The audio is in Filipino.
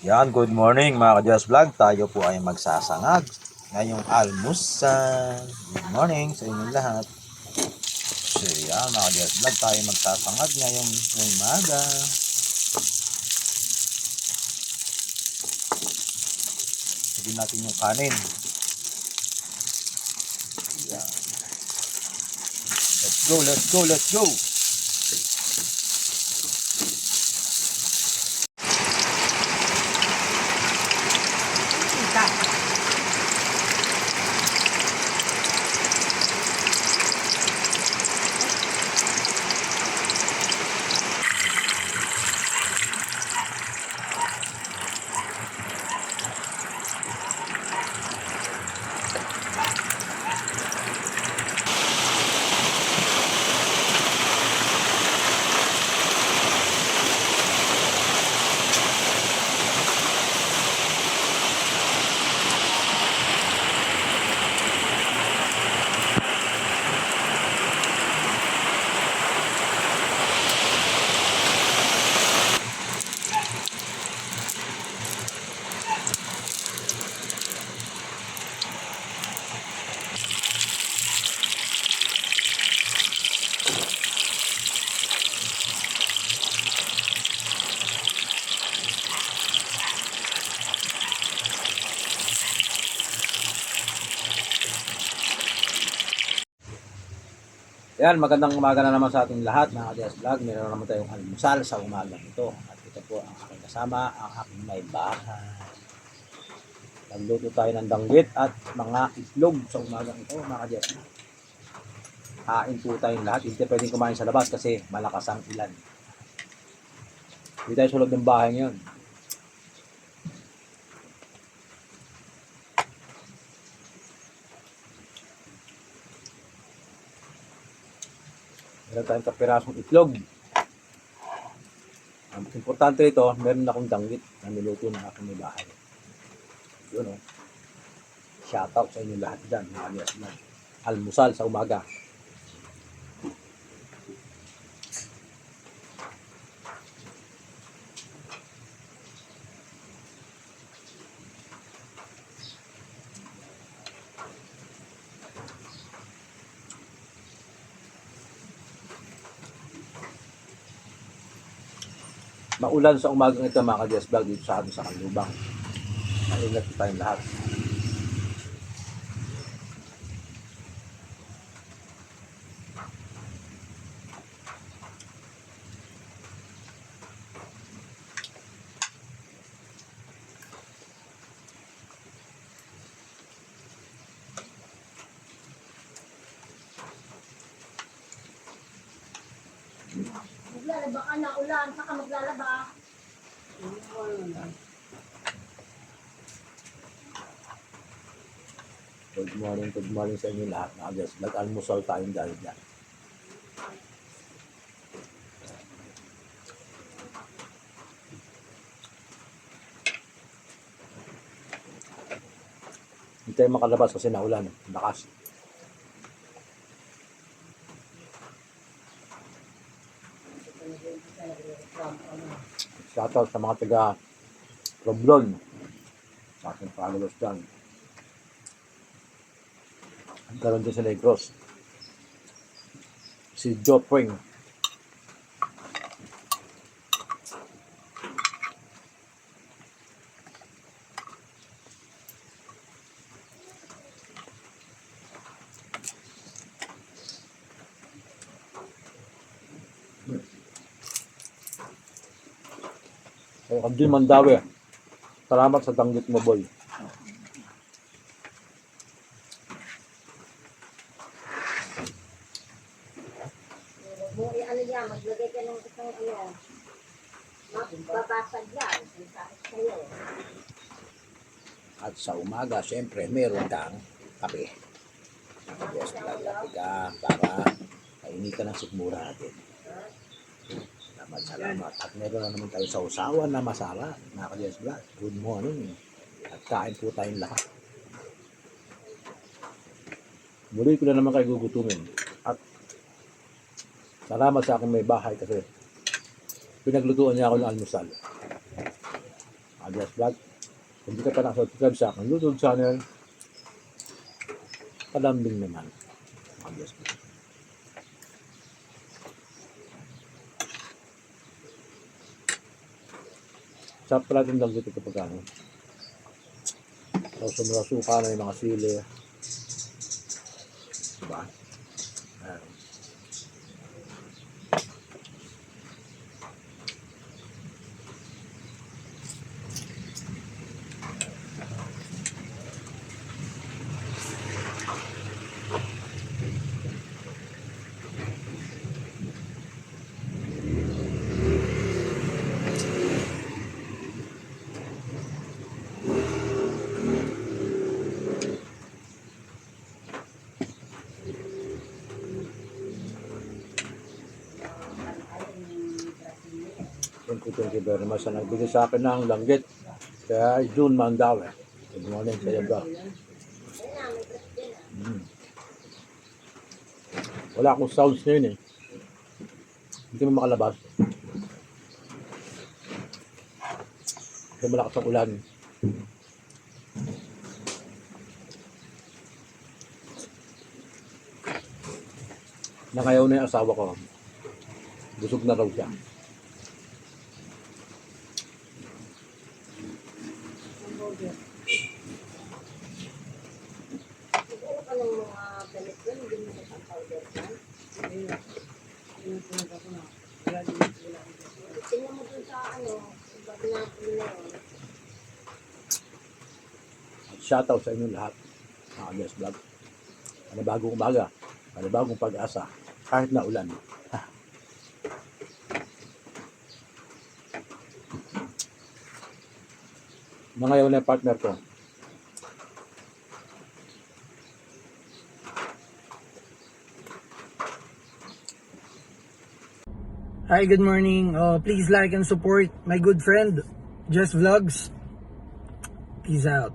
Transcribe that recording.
Yan, good morning mga ka-Just Vlog. Tayo po ay magsasangag ngayong almusan. Good morning sa inyong lahat. So yan mga ka-Just Vlog, tayo magsasangag ngayong umaga. Sagin natin yung kanin. Yan. Let's go, let's go, let's go! Yan, magandang umaga na naman sa ating lahat mga ka-Just Vlog. Meron naman tayong almusal sa umaga ito. At ito po ang aking kasama, ang aking may bahay. Nagluto tayo ng danggit at mga itlog sa umaga ito mga ka-Just Vlog. Kain po tayong lahat. Hindi pwedeng kumain sa labas kasi malakas ang ilan. Hindi tayo sulod ng bahay ngayon. Meron tayong kapirasong itlog. Ang importante ito, meron akong danggit na niluto ng aking may bahay. Yun o. Shoutout sa inyo lahat dyan. Almusal sa umaga. Maulan sa umagang ito mga ka-Just Vlog dito sa atin sa Kalubang. Maingat tayong lahat. Maglalaba ka na ulan, saka maglalaba. Good morning sa inyo lahat mga ka-Just Vlog. Almusal tayong dahil dyan. Hindi tayo makalabas kasi naulan. Lakas. Shoutout sa mga taga Roblon. Sa ating followers dyan. Nagkaroon din sa Negros. Si Joe Pring. Kay Abdul Mandawi. Salamat sa danggit mo, boy. Ano yan, maglagay ka ng isang babasag yan. Sakit sa'yo. At sa umaga, syempre, meron kang kape. Yes, kape ka para kainitan ng sikmura natin. Salamat. At meron na naman tayo sa usawan na masarap. Mga ka-Just Vlog, good morning. At kain po tayong lahat. Muli ko na naman kayo gugutumin. At salamat sa aking may bahay kasi pinaglutuan niya ako ng almusal. Alias Vlog. Kung hindi ka pa nakasubscribe sa aking YouTube channel, palambing naman. Alias Vlog. Sa pala din lang dito kapag ano. So, suka na yung mga sili. Diba? Ayan. Thank you very much sa nagbigay sa akin ng langgit. Kaya June Mandale. Good morning sa iyo, bro. Wala akong sounds ngayon eh. Hindi mo makalabas. Kasi malakas ang ulan. Nangayaw na yung asawa ko. Busog na raw siya. Siguro ka ng mga pelit yun, hindi mo na powder yan. Tingnan mo dun sa bag natin na yun. Shoutout sa inyo lahat. Mga Alias Vlog. Panibagong umaga. Panibagong pag-asa. Kahit na ulan. Nangayaw na yung partner ko. Hi, good morning. Please like and support my good friend, Just Vlogs. Peace out.